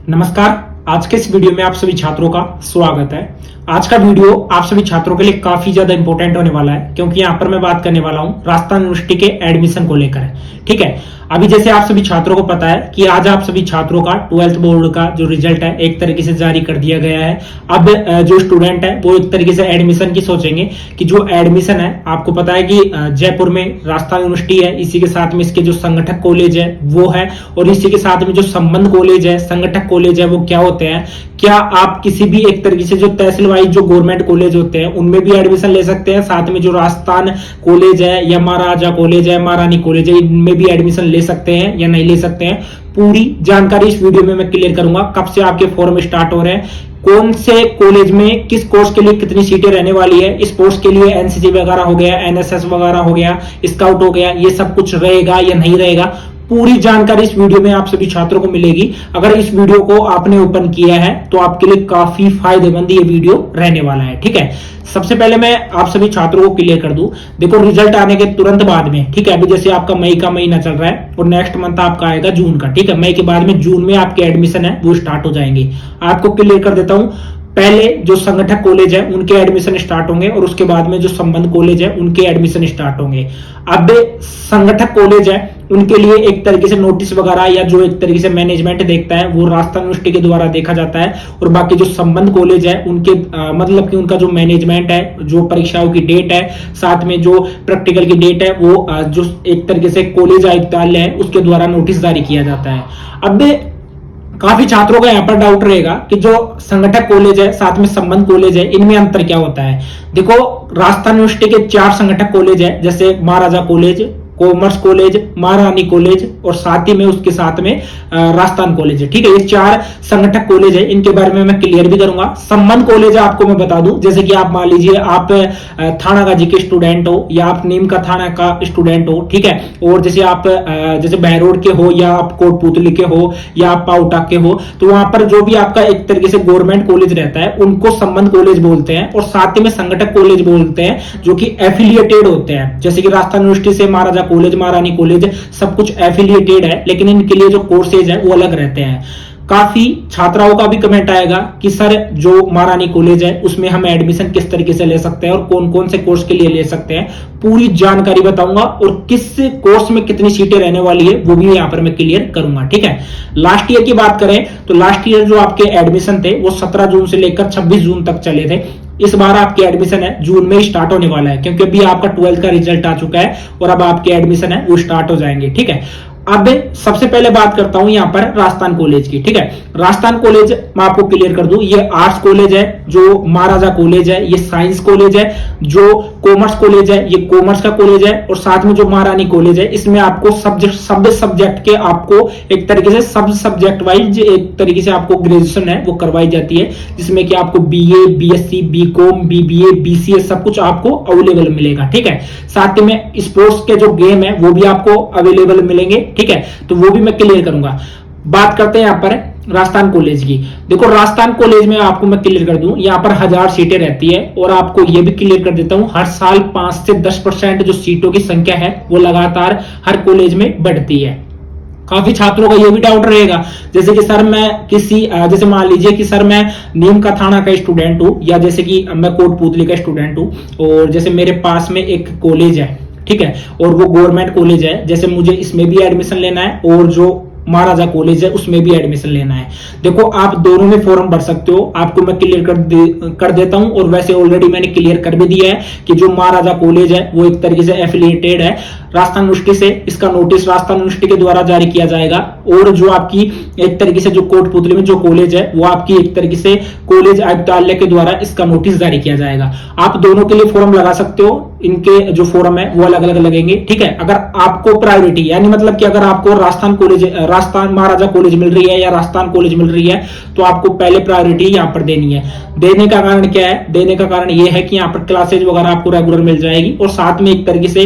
नमस्कार। आज के इस वीडियो में आप सभी छात्रों का स्वागत है। आज का वीडियो आप सभी छात्रों के लिए काफी ज्यादा इंपॉर्टेंट होने वाला है, क्योंकि यहाँ पर मैं बात करने वाला हूँ राजस्थान यूनिवर्सिटी के एडमिशन को लेकर। ठीक है, अभी जैसे आप सभी छात्रों को पता है कि आज आप सभी छात्रों का 12th बोर्ड का जो रिजल्ट है एक तरीके से जारी कर दिया गया है। अब जो स्टूडेंट है वो एक तरीके से एडमिशन की सोचेंगे कि जो एडमिशन है, आपको पता है कि जयपुर में राजस्थान यूनिवर्सिटी है, इसी के साथ में इसके जो संगठक कॉलेज है वो है, और इसी के साथ में जो संबंध कॉलेज है, संगठक कॉलेज है, वो क्या होते हैं। क्या आप किसी भी एक तरीके से जो तहसील वाइज जो गवर्नमेंट कॉलेज होते हैं उनमें भी एडमिशन ले सकते हैं, साथ में जो राजस्थान कॉलेज है या महाराजा कॉलेज है, महारानी कॉलेज है, इनमें भी एडमिशन ले सकते हैं या नहीं ले सकते हैं। पूरी जानकारी इस वीडियो में मैं क्लियर करूंगा। कब से आपके फॉर्म स्टार्ट हो रहे हैं, कौन से कॉलेज में किस कोर्स के लिए कितनी सीटें रहने वाली है, इस कोर्स के लिए एनसीसी वगैरह हो गया, एनएसएस वगैरह हो गया, स्काउट हो गया, ये सब कुछ रहेगा या नहीं रहेगा, पूरी जानकारी इस वीडियो में आप सभी छात्रों को मिलेगी। अगर इस वीडियो को आपने ओपन किया है तो आपके लिए काफी फायदेमंद ये वीडियो रहने वाला है। ठीक है, सबसे पहले मैं आप सभी छात्रों को क्लियर कर दूं, देखो रिजल्ट आने के तुरंत बाद में, ठीक है, अभी जैसे आपका मई का महीना चल रहा है और नेक्स्ट मंथ आपका आएगा जून का। ठीक है, मई के बाद में जून में आपके एडमिशन है वो स्टार्ट हो जाएंगे। आपको क्लियर कर देता हूं, पहले जो संगठक कॉलेज है उनके एडमिशन स्टार्ट होंगे और उसके बाद में जो संबंध कॉलेज है उनके एडमिशन स्टार्ट होंगे। अब संगठक कॉलेज है उनके लिए एक तरीके से नोटिस वगैरह या जो एक तरीके से मैनेजमेंट देखता है वो राजस्थान यूनिवर्सिटी के द्वारा देखा जाता है, और बाकी जो संबंध कॉलेज है उनके मतलब कि उनका जो मैनेजमेंट है, जो परीक्षाओं की डेट है, साथ में जो प्रैक्टिकल की डेट है, वो जो एक तरीके से कॉलेज आयुक्तालय है उसके द्वारा नोटिस जारी किया जाता है। अब काफी छात्रों का यहाँ पर डाउट रहेगा कि जो संगठक कॉलेज है साथ में संबंध कॉलेज है इनमें अंतर क्या होता है। देखो, राजस्थान यूनिवर्सिटी के 4 संगठक कॉलेज है, जैसे महाराजा कॉलेज, कॉमर्स कॉलेज, महारानी कॉलेज और साथ ही में उसके साथ में राजस्थान कॉलेज है। ठीक है, ये 4 संगठक कॉलेज है, इनके बारे में मैं क्लियर भी करूंगा। संबंध कॉलेज है, आपको मैं बता दूं, जैसे कि आप मान लीजिए आप थाना गाजी के स्टूडेंट हो या आप नीम का थाना का स्टूडेंट हो, ठीक है, और जैसे आप जैसे बहरोड के हो या आप कोटपुतली के हो या आप पाउटा के हो, तो वहां पर जो भी आपका एक तरीके से गवर्नमेंट कॉलेज रहता है उनको संबंध कॉलेज बोलते हैं, और साथ ही में संगठक कॉलेज बोलते हैं जो कि एफिलिएटेड होते हैं। जैसे कि राजस्थान यूनिवर्सिटी से महाराजा कॉलेज, महारानी कॉलेज सब कुछ एफिलिएटेड है, लेकिन इनके लिए जो कोर्सेज है वो अलग रहते हैं। काफी छात्राओं का भी कमेंट आएगा कि सर जो महारानी कॉलेज है उसमें हम एडमिशन किस तरीके से ले सकते हैं और कौन कौन से कोर्स के लिए ले सकते हैं। पूरी जानकारी बताऊंगा और किस कोर्स में कितनी सीटें रहने वाली है वो भी यहां पर मैं क्लियर करूंगा। ठीक है, लास्ट ईयर की बात करें तो लास्ट ईयर जो आपके एडमिशन थे वो 17 जून से लेकर 26 जून तक चले थे। इस बार आपकी एडमिशन है जून में ही स्टार्ट होने वाला है, क्योंकि अभी आपका 12th का रिजल्ट आ चुका है और अब आपके एडमिशन है वो स्टार्ट हो जाएंगे। ठीक है, अब सबसे पहले बात करता हूं यहां पर राजस्थान कॉलेज की। ठीक है, राजस्थान कॉलेज मैं आपको क्लियर कर दूं, ये आर्ट्स कॉलेज है, जो महाराजा कॉलेज है ये साइंस कॉलेज है, जो कॉमर्स कॉलेज है ये कॉमर्स का कॉलेज है, और साथ में जो महारानी कॉलेज है इसमें आपको सब्जेक्ट के आपको एक तरीके से सब सब्जेक्ट वाइज एक तरीके से आपको ग्रेजुएशन है वो करवाई जाती है, जिसमें कि आपको BA, BSc, BCom, BBA, BCA सब कुछ आपको अवेलेबल मिलेगा। ठीक है, साथ में स्पोर्ट्स के जो गेम है वो भी आपको अवेलेबल मिलेंगे। ठीक है, तो वो भी मैं क्लियर करूंगा। बात करते हैं यहां पर राजस्थान कॉलेज की। देखो, राजस्थान कॉलेज में आपको मैं क्लियर कर दूं, यहां पर 1000 सीटें रहती है, और आपको यह भी क्लियर कर देता हूं हर साल 5 से 10% जो सीटों की संख्या है वो लगातार हर कॉलेज में बढ़ती है। काफी छात्रों का यह भी डाउट रहेगा, जैसे कि सर मैं किसी जैसे मान लीजिए कि सर मैं नीम का थाना का स्टूडेंट हूं, या जैसे कि मैं कोटपुतली का स्टूडेंट हूं, और जैसे मेरे पास में एक कॉलेज है, ठीक है, और वो गवर्नमेंट कॉलेज है, जैसे मुझे इसमें भी एडमिशन लेना है और जो महाराजा कॉलेज है उसमें भी एडमिशन लेना है। देखो, आप दोनों में फॉर्म भर सकते हो, आपको मैं क्लियर कर देता हूं, और वैसे ऑलरेडी मैंने क्लियर कर भी दिया है कि जो महाराजा कॉलेज है वो एक तरीके से एफिलिएटेड है राजस्थान यूनिवर्सिटी से, इसका नोटिस राजस्थान यूनिवर्सिटी के द्वारा जारी किया जाएगा, और जो आपकी एक तरीके से जो कोटपुतली में जो कॉलेज है वो आपकी एक तरीके से कॉलेज आयुक्तालय के द्वारा इसका नोटिस जारी किया जाएगा। आप दोनों के लिए फॉर्म लगा सकते हो, इनके जो फॉर्म है वो अलग अलग लगेंगे। ठीक है, अगर आपको प्रायोरिटी यानी मतलब कि अगर आपको राजस्थान महाराजा कॉलेज मिल रही है या राजस्थान कॉलेज मिल रही है तो आपको पहले प्रायोरिटी यहां पर देनी है। देने का कारण क्या है? देने का कारण यह है कि यहां पर क्लासेज वगैरह आपको रेगुलर मिल जाएगी, और साथ में एक तरीके से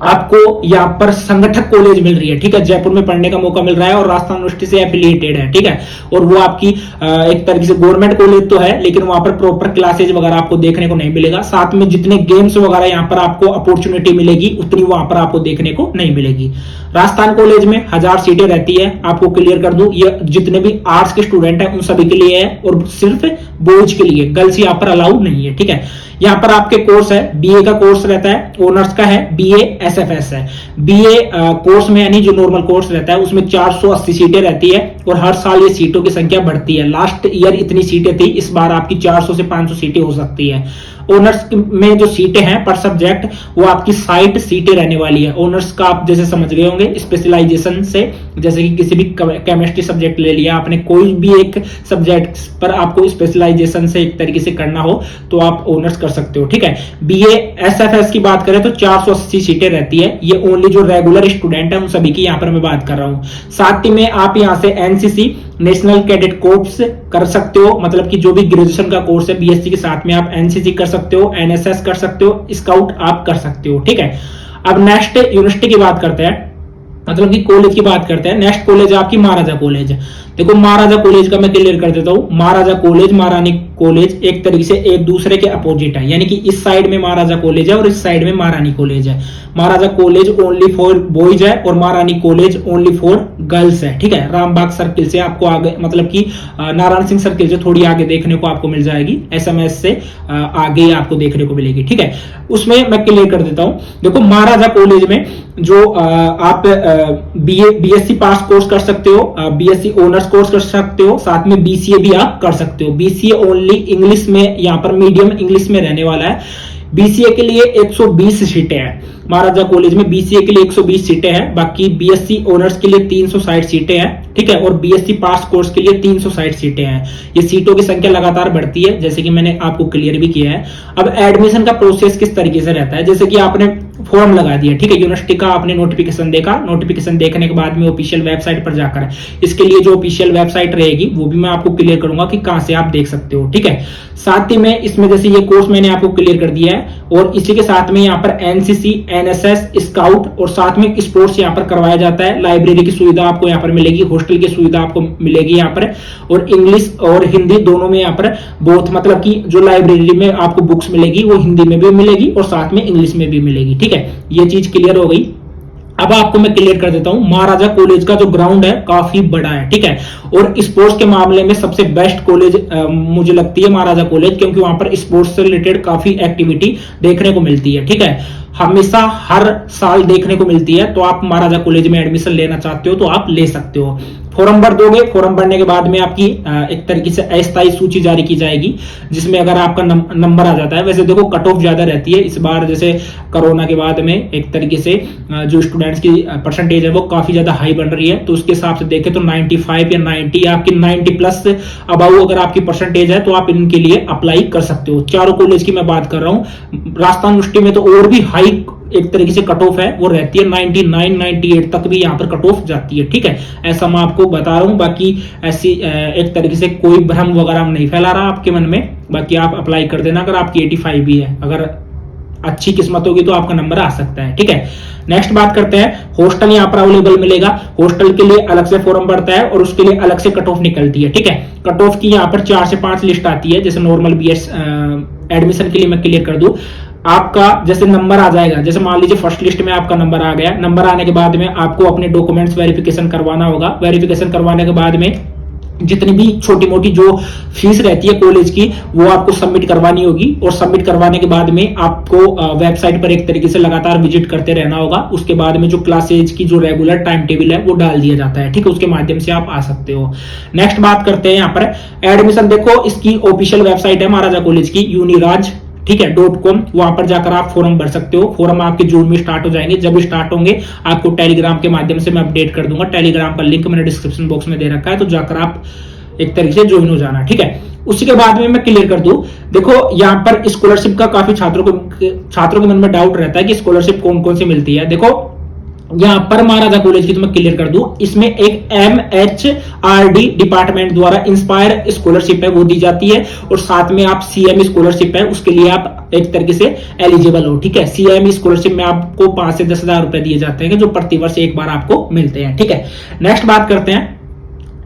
आपको यहाँ पर संगठक कॉलेज मिल रही है, ठीक है, जयपुर में पढ़ने का मौका मिल रहा है और राजस्थान यूनिवर्सिटी से एफिलिएटेड है, ठीक है। और वो आपकी एक तरीके से गवर्नमेंट कॉलेज तो है, लेकिन वहां पर प्रॉपर क्लासेज वगैरह आपको देखने को नहीं मिलेगा। साथ में जितने गेम्स वगैरह यहाँ पर आपको अपॉर्चुनिटी मिलेगी उतनी वहां पर आपको देखने को नहीं मिलेगी। राजस्थान कॉलेज में 1000 सीटें रहती है, आपको क्लियर कर दूं, ये जितने भी आर्ट्स के स्टूडेंट हैं उन सभी के लिए है और सिर्फ बॉयज के लिए, गर्ल्स यहाँ पर अलाउ नहीं है, ठीक है। यहाँ पर आपके कोर्स है, बीए का कोर्स रहता है, ऑनर्स का है, बीए एसएफएस है। बीए कोर्स में यानी जो नॉर्मल कोर्स रहता है उसमें 480 सीटें रहती है और हर साल ये सीटों की संख्या बढ़ती है। लास्ट ईयर इतनी सीटें थी, इस बार आपकी 400 से 500 सीटें हो सकती है। ऑनर्स में जो सीटें हैं पर सब्जेक्ट वो आपकी 60 सीटें रहने वाली है। ऑनर्स का आप जैसे समझ गए होंगे स्पेशलाइजेशन से, जैसे कि किसी भी केमिस्ट्री सब्जेक्ट ले लिया आपने, कोई भी एक सब्जेक्ट पर आपको स्पेशलाइजेशन से एक तरीके से करना हो तो आप ऑनर्स कर सकते हो, ठीक है। बीए एसएफएस की बात करें तो 480 सीटें रहती है, ये ओनली जो रेगुलर स्टूडेंट है उन सभी की यहाँ पर मैं बात कर रहा हूँ। साथ ही में आप यहाँ से एनसीसी नेशनल कैडेट कोर्स कर सकते हो, मतलब कि जो भी ग्रेजुएशन का कोर्स है बीएससी के साथ में आप एनसीसी कर सकते हो, एनएसएस कर सकते हो, स्काउट आप कर सकते हो, ठीक है। अब नेक्स्ट यूनिवर्सिटी की बात करते हैं, मतलब कि कॉलेज की बात करते हैं। नेक्स्ट कॉलेज आपकी महाराजा कॉलेज। देखो महाराजा कॉलेज का मैं क्लियर कर देता हूं, महाराजा कॉलेज महारानी कॉलेज एक तरीके से एक दूसरे के अपोजिट है, यानी कि इस साइड में महाराजा कॉलेज है और इस साइड में महारानी कॉलेज है। महाराजा कॉलेज ओनली फॉर बॉयज है और महारानी कॉलेज ओनली फॉर गर्ल्स है, ठीक है। रामबाग सर्किल से आपको आगे, मतलब कि नारायण सिंह सर्किल से थोड़ी आगे देखने को आपको मिल जाएगी, एसएमएस से आगे आपको देखने को मिलेगी, ठीक है। उसमें मैं क्लियर कर देता हूं। देखो महाराजा कॉलेज में जो आप बीएससी पास कोर्स कर सकते हो, बीएससी ऑनर्स कोर्स कर सकते हो, साथ में बीसीए भी आप कर सकते हो। बीसीए ओनली इंग्लिश में, यहाँ पर मीडियम इंग्लिश में रहने वाला है। बीसीए के लिए 120 सीटें हैं महाराजा कॉलेज में, बीसीए के लिए 120 सीटें हैं, बाकी बीएससी ऑनर्स के लिए 360 सीटें हैं, ठीक है, और बीएससी पास कोर्स के लिए 360 सीटें हैं। ये सीटों की संख्या लगातार बढ़ती है, जैसे कि मैंने आपको क्लियर भी किया है। अब एडमिशन का प्रोसेस किस तरीके से रहता है, जैसे कि आपने फॉर्म लगा दिया, ठीक है, यूनिवर्सिटी का आपने नोटिफिकेशन देखा, नोटिफिकेशन देखने के बाद में ऑफिशियल वेबसाइट पर जाकर, इसके लिए जो ऑफिशियल वेबसाइट रहेगी वो भी मैं आपको क्लियर करूंगा कि कहां से आप देख सकते हो, ठीक है। साथ ही में इसमें जैसे ये कोर्स मैंने आपको क्लियर कर दिया है और इसी के साथ में यहाँ पर एनसीसी, एनएसएस, स्काउट और साथ में स्पोर्ट्स यहाँ पर करवाया जाता है। लाइब्रेरी की सुविधा आपको यहाँ पर मिलेगी, हॉस्टल की सुविधा आपको मिलेगी यहाँ पर, और इंग्लिश और हिंदी दोनों में यहाँ पर बोथ, मतलब कि जो लाइब्रेरी में आपको बुक्स मिलेगी वो हिंदी में भी मिलेगी और साथ में इंग्लिश में भी मिलेगी, ठीक है। ये चीज क्लियर हो गई। अब आपको मैं क्लियर कर देता हूं, महाराजा कॉलेज का जो ग्राउंड है काफी बड़ा है, ठीक है, और स्पोर्ट्स के मामले में सबसे बेस्ट कॉलेज मुझे लगती है महाराजा कॉलेज, क्योंकि वहां पर स्पोर्ट्स से रिलेटेड काफी एक्टिविटी देखने को मिलती है, ठीक है, हमेशा हर साल देखने को मिलती है। तो आप महाराजा कॉलेज में एडमिशन लेना चाहते हो तो आप ले सकते हो। फॉर्म भर दोगे, फॉर्म भरने के बाद में आपकी एक तरीके से अस्थायी सूची जारी की जाएगी, जिसमें अगर आपका नंबर आ जाता है, वैसे देखो कट ऑफ ज्यादा रहती है इस बार, जैसे कोरोना के बाद में एक तरीके से जो स्टूडेंट्स की परसेंटेज है वो काफी ज्यादा हाई बन रही है, तो उसके हिसाब से देखें तो 95 या 90 या आपकी 90 प्लस अबाउ अगर आपकी परसेंटेज है तो आप इनके लिए अप्लाई कर सकते हो। चारों कॉलेज की मैं बात कर रहा हूँ, राजस्थान यूनिवर्सिटी में तो और भी हाई एक तरीके से कट ऑफ है, वो रहती है 99, 98 तक भी यहाँ पर कट ऑफ जाती है, ठीक है, ऐसा मैं आपको बता रहा हूँ। बाकी ऐसी एक तरीके से कोई भ्रम वगैरह नहीं फैला रहा आपके मन में, बाकी आप अप्लाई कर देना अगर आपकी 85 भी है, अगर अच्छी किस्मत होगी तो आपका नंबर आ सकता है, ठीक है। नेक्स्ट बात करते हैं, हॉस्टल यहाँ पर अवेलेबल मिलेगा, हॉस्टल के लिए अलग से फॉर्म भरता है और उसके लिए अलग से कट ऑफ निकलती है, ठीक है। कट ऑफ की यहाँ पर 4 से 5 लिस्ट आती है, जैसे नॉर्मल बीएस एडमिशन के लिए मैं क्लियर कर दूं, आपका जैसे नंबर आ जाएगा, जैसे मान लीजिए फर्स्ट लिस्ट में आपका नंबर आ गया, नंबर आने के बाद में आपको अपने डॉक्यूमेंट्स वेरिफिकेशन करवाना होगा। वेरिफिकेशन करवाने के बाद में जितनी भी छोटी मोटी जो फीस रहती है कॉलेज की वो आपको सबमिट करवानी होगी, और सबमिट करवाने के बाद में आपको वेबसाइट पर एक तरीके से लगातार विजिट करते रहना होगा। उसके बाद में जो क्लासेज की जो रेगुलर टाइम टेबल है वो डाल दिया जाता है, ठीक है, उसके माध्यम से आप आ सकते हो। नेक्स्ट बात करते हैं यहाँ पर एडमिशन। देखो इसकी ऑफिशियल वेबसाइट है महाराजा कॉलेज की, यूनिराज, ठीक है, .com, वहां पर जाकर आप फॉर्म भर सकते हो। फॉर्म आपके जून में स्टार्ट हो जाएंगे, जब स्टार्ट होंगे आपको टेलीग्राम के माध्यम से मैं अपडेट कर दूंगा। टेलीग्राम का लिंक मैंने डिस्क्रिप्शन बॉक्स में दे रखा है, तो जाकर आप एक तरीके से ज्वाइन हो जाना, ठीक है। उसी के बाद में मैं क्लियर कर दूं, देखो यहाँ पर स्कॉलरशिप का काफी छात्रों के मन में डाउट रहता है कि स्कॉलरशिप कौन कौन सी मिलती है। देखो यहां पर महाराजा कॉलेज की तो मैं क्लियर कर दूं, इसमें एक MHRD डिपार्टमेंट द्वारा इंस्पायर स्कॉलरशिप है वो दी जाती है, और साथ में आप CM स्कॉलरशिप है उसके लिए आप एक तरीके से एलिजिबल हो। ठीक है, CM स्कॉलरशिप में आपको 5 से 10 हजार रुपए दिए जाते हैं जो प्रतिवर्ष एक बार आपको मिलते हैं। ठीक है, नेक्स्ट बात करते हैं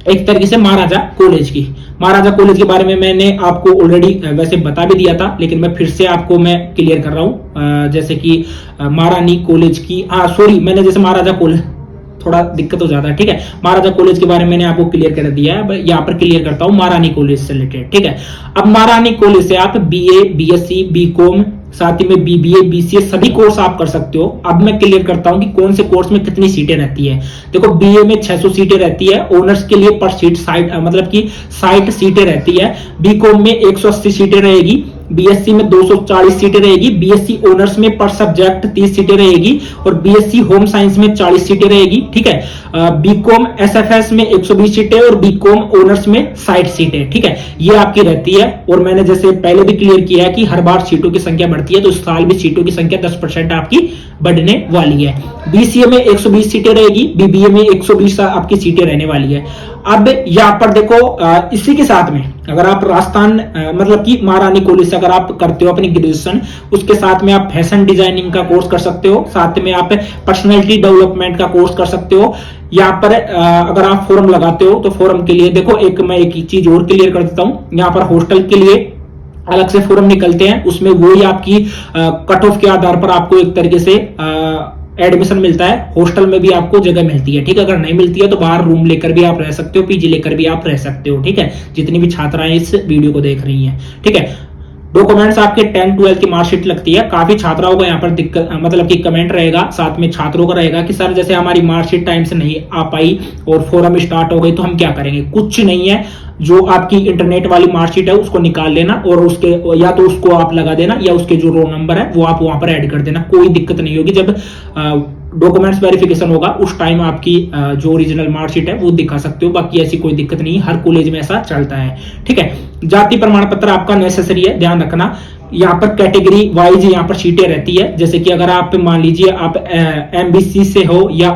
एक तरीके से महाराजा कॉलेज की। महाराजा कॉलेज के बारे में मैंने आपको ऑलरेडी वैसे बता भी दिया था, लेकिन मैं फिर से आपको मैं क्लियर कर रहा हूं। जैसे कि महारानी कॉलेज की, सॉरी, मैंने जैसे महाराजा कॉलेज थोड़ा दिक्कत हो जाता है। ठीक है, महाराजा कॉलेज के बारे में मैंने आपको क्लियर कर दिया है, यहाँ पर क्लियर करता हूं महारानी कॉलेज से रिलेटेड। ठीक है, अब महारानी कॉलेज से आप BA, BSc, BCom, साथ ही में BBA, BCA सभी कोर्स आप कर सकते हो। अब मैं क्लियर करता हूं कि कौन से कोर्स में कितनी सीटें रहती है। देखो, BA में 600 सीटें रहती है, ऑनर्स के लिए पर सीट 60 मतलब कि 60 सीटें रहती है। BCom में 180 सीटें रहेगी, BSc में 240 सीटें रहेगी, BSc ऑनर्स में पर सब्जेक्ट 30 सीटें रहेगी, और BSc होम साइंस में 40 सीटें रहेगी। ठीक है, BCom SFS में 120 सीटें और BCom ऑनर्स में 60 सीटें। ठीक है, ये आपकी रहती है। और मैंने जैसे पहले भी क्लियर किया है कि हर बार सीटों की संख्या बढ़ती है, तो इस साल भी सीटों की संख्या 10% आपकी बढ़ने वाली है। BCA में 120 सीटें रहेगी, BBA में 120 आपकी सीटें रहने वाली है। अब यहां पर देखो, इसी के साथ में अगर आप राजस्थान मतलब कि महारानी कॉलेज से अगर आप करते हो अपनी ग्रेजुएशन, उसके साथ में आप फैशन डिजाइनिंग का कोर्स कर सकते हो, साथ में आप पर्सनैलिटी डेवलपमेंट का कोर्स कर सकते हो। यहाँ पर अगर आप फॉर्म लगाते हो तो फॉर्म के लिए देखो, मैं एक चीज और क्लियर कर देता हूं। यहाँ पर हॉस्टल के लिए अलग से फॉर्म निकलते हैं, उसमें वही आपकी कट ऑफ के आधार पर आपको एक तरीके से एडमिशन मिलता है। हॉस्टल में भी आपको जगह मिलती है। ठीक है, अगर नहीं मिलती है तो बाहर रूम लेकर भी आप रह सकते हो, PG लेकर भी आप रह सकते हो। ठीक है, जितनी भी छात्राएं इस वीडियो को देख रही हैं। ठीक है, डॉक्यूमेंट्स आपके 10th 12th की मार्कशीट लगती है। काफी छात्राओं को यहाँ पर दिक्कत मतलब कि कमेंट रहेगा, साथ में छात्रों का रहेगा कि सर जैसे हमारी मार्कशीट टाइम से नहीं आ पाई और फॉर्म स्टार्ट हो गई तो हम क्या करेंगे। कुछ नहीं है, जो आपकी इंटरनेट वाली मार्कशीट है उसको निकाल लेना और उसके या तो उसको आप लगा देना या उसके जो रोल नंबर है वो आप वहां पर ऐड कर देना, कोई दिक्कत नहीं होगी। जब डॉक्यूमेंट्स वेरिफिकेशन होगा उस टाइम आपकी जो ओरिजिनल मार्कशीट है वो दिखा सकते हो, बाकी ऐसी कोई दिक्कत नहीं, हर कॉलेज में ऐसा चलता है। ठीक है, जाति प्रमाण पत्र आपका नेसेसरी है, ध्यान रखना। यहाँ पर कैटेगरी वाइज यहाँ पर सीटें रहती है, जैसे कि अगर आप मान लीजिए आप MBC से हो या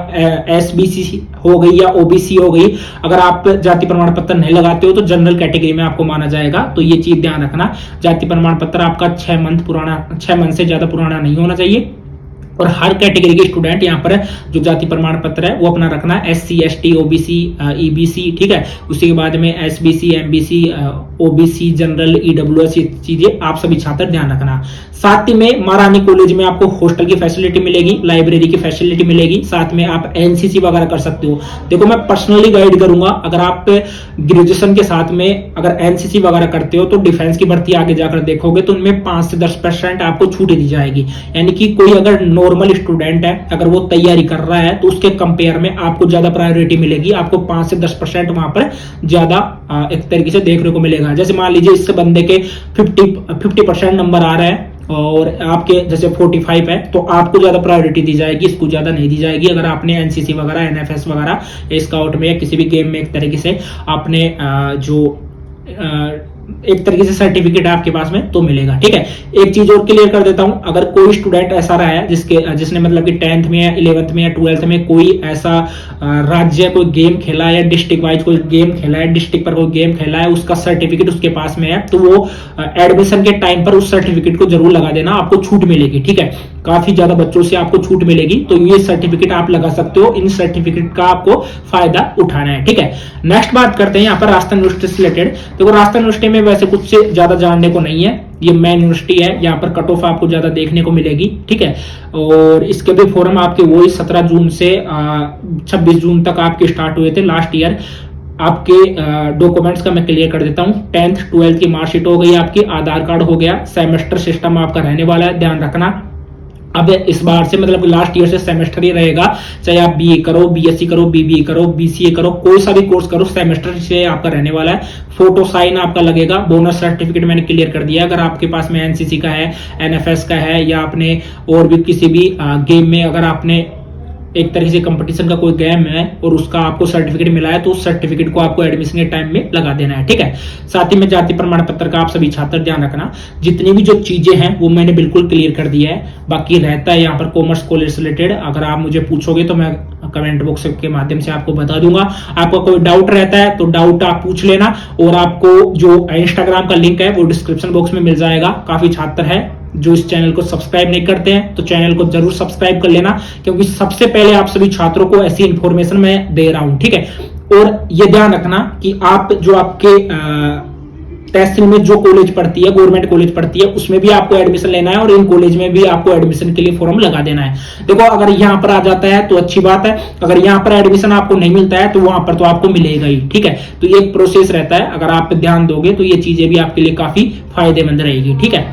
SBC हो गई या OBC हो गई, अगर आप जाति प्रमाण पत्र नहीं लगाते हो तो जनरल कैटेगरी में आपको माना जाएगा। तो ये चीज ध्यान रखना, जाति प्रमाण पत्र आपका 6 मंथ से ज्यादा पुराना नहीं होना चाहिए। और हर कैटेगरी के स्टूडेंट यहाँ पर जो जाति प्रमाण पत्र है वो अपना रखना है, SC ST OBC EBC। ठीक है, उसी के बाद में SBC MBC OBC general EWS, ये चीजें आप सभी छात्र ध्यान रखना। साथ ही में महारानी कॉलेज में आपको हॉस्टल की फैसिलिटी मिलेगी, लाइब्रेरी की फैसिलिटी मिलेगी, साथ में आप NCC वगैरह कर सकते हो। देखो, मैं पर्सनली गाइड करूंगा, अगर आप ग्रेजुएशन के साथ में अगर NCC वगैरह करते हो तो डिफेंस की भर्ती आगे जाकर देखोगे तो उनमें 5 से 10% आपको छूट दी जाएगी। यानी कि कोई अगर नॉर्मल स्टूडेंट है, अगर वो तैयारी कर रहा है तो उसके कंपेयर में आपको ज्यादा प्रायोरिटी मिलेगी, आपको 5 से 10% वहां पर ज्यादा एक तरीके से देखने को मिलेगा। जैसे मान लीजिए इस बंदे के 50% नंबर आ रहा है और आपके जैसे 45 है तो आपको ज्यादा प्रायोरिटी दी जाएगी, इसको ज्यादा नहीं दी जाएगी। अगर आपने NCC वगैरह NFS वगैरह स्काउट में या किसी भी गेम में एक तरीके से आपने जो एक तरीके से सर्टिफिकेट आपके पास में तो मिलेगा। ठीक है, एक चीज और क्लियर कर देता हूं, अगर कोई स्टूडेंट ऐसा रहा है जिसने मतलब कि 10th में या 11th में या 12th में कोई ऐसा राज्य कोई गेम खेला है या डिस्ट्रिक्ट वाइज कोई गेम खेला है, डिस्ट्रिक्ट पर कोई गेम खेला है, उसका सर्टिफिकेट उसके पास में है, तो वो एडमिशन के टाइम पर उस सर्टिफिकेट को जरूर लगा देना, आपको छूट मिलेगी। ठीक है, काफी ज्यादा बच्चों से आपको छूट मिलेगी, तो ये सर्टिफिकेट आप लगा सकते हो, इन सर्टिफिकेट का आपको फायदा उठाना है। ठीक है, नेक्स्ट बात करते हैं यहाँ पर राजस्थान यूनिवर्सिटी से रिलेटेड। देखो, राजस्थान यूनिवर्सिटी में वैसे कुछ से ज्यादा जानने को नहीं है, ये मेन यूनिवर्सिटी है, यहाँ पर कट ऑफ आपको ज्यादा देखने को मिलेगी। ठीक है, और इसके भी फॉर्म आपके वही 17 जून से 26 जून तक आपके स्टार्ट हुए थे लास्ट ईयर। आपके डॉक्यूमेंट्स का मैं क्लियर कर देता हूं, 10th 12th की मार्कशीट हो गई आपकी, आधार कार्ड हो गया, सेमेस्टर सिस्टम आपका रहने वाला है, ध्यान रखना। अब इस बार से मतलब लास्ट ईयर से सेमेस्टर ही रहेगा, चाहे आप BA करो, BSc करो, BBA करो, BCA करो, कोई सा भी कोर्स करो, सेमेस्टर से आपका रहने वाला है। फोटो साइन आपका लगेगा, बोनस सर्टिफिकेट मैंने क्लियर कर दिया। अगर आपके पास में NCC का है, NFS का है, या आपने और भी किसी भी गेम में अगर आपने एक तरह से कंपटीशन का कोई गेम है और उसका आपको सर्टिफिकेट मिला है, तो उस सर्टिफिकेट को आपको एडमिशन के टाइम में लगा देना है। ठीक है, साथ ही में जाति प्रमाण पत्र का आप सभी छात्र ध्यान रखना। जितनी भी जो चीजें हैं वो मैंने बिल्कुल क्लियर कर दिया है। बाकी रहता है यहाँ पर कॉमर्स कॉलेज से रिलेटेड, अगर आप मुझे पूछोगे तो मैं कमेंट बॉक्स के माध्यम से आपको बता दूंगा। आपका कोई डाउट रहता है तो डाउट आप पूछ लेना, और आपको जो इंस्टाग्राम का लिंक है वो डिस्क्रिप्शन बॉक्स में मिल जाएगा। काफी छात्र है जो इस चैनल को सब्सक्राइब नहीं करते हैं, तो चैनल को जरूर सब्सक्राइब कर लेना, क्योंकि सबसे पहले आप सभी छात्रों को ऐसी इंफॉर्मेशन मैं दे रहा हूं। ठीक है, और ये ध्यान रखना कि आप जो आपके तहसील में जो कॉलेज पढ़ती है, गवर्नमेंट कॉलेज पढ़ती है, उसमें भी आपको एडमिशन लेना है और इन कॉलेज में भी आपको एडमिशन के लिए फॉर्म लगा देना है। देखो, अगर यहां पर आ जाता है तो अच्छी बात है, अगर यहां पर एडमिशन आपको नहीं मिलता है तो वहां पर तो आपको मिलेगा ही। ठीक है, तो ये एक प्रोसेस रहता है, अगर आप ध्यान दोगे तो ये चीजें भी आपके लिए काफी फायदेमंद रहेगी। ठीक है,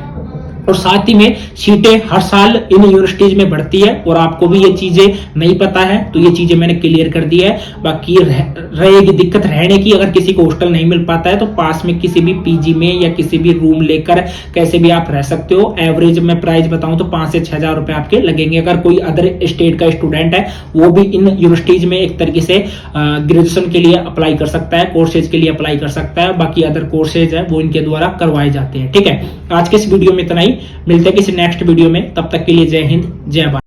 और साथ ही में सीटें हर साल इन यूनिवर्सिटीज में बढ़ती है, और आपको भी ये चीजें नहीं पता है तो ये चीजें मैंने क्लियर कर दी है। बाकी रहेगी दिक्कत रहने की, अगर किसी को हॉस्टल नहीं मिल पाता है तो पास में किसी भी पीजी में या किसी भी रूम लेकर कैसे भी आप रह सकते हो। एवरेज में प्राइस बताऊं तो 5 से 6 हजार रुपए आपके लगेंगे। अगर कोई अदर स्टेट का स्टूडेंट है वो भी इन यूनिवर्सिटीज में एक तरीके से ग्रेजुएशन के लिए अप्लाई कर सकता है, कोर्सेज के लिए अप्लाई कर सकता है। बाकी अदर कोर्सेज है वो इनके द्वारा करवाए जाते हैं। ठीक है, आज के इस वीडियो में इतना ही, मिलते हैं किसी नेक्स्ट वीडियो में, तब तक के लिए जय हिंद जय भारत।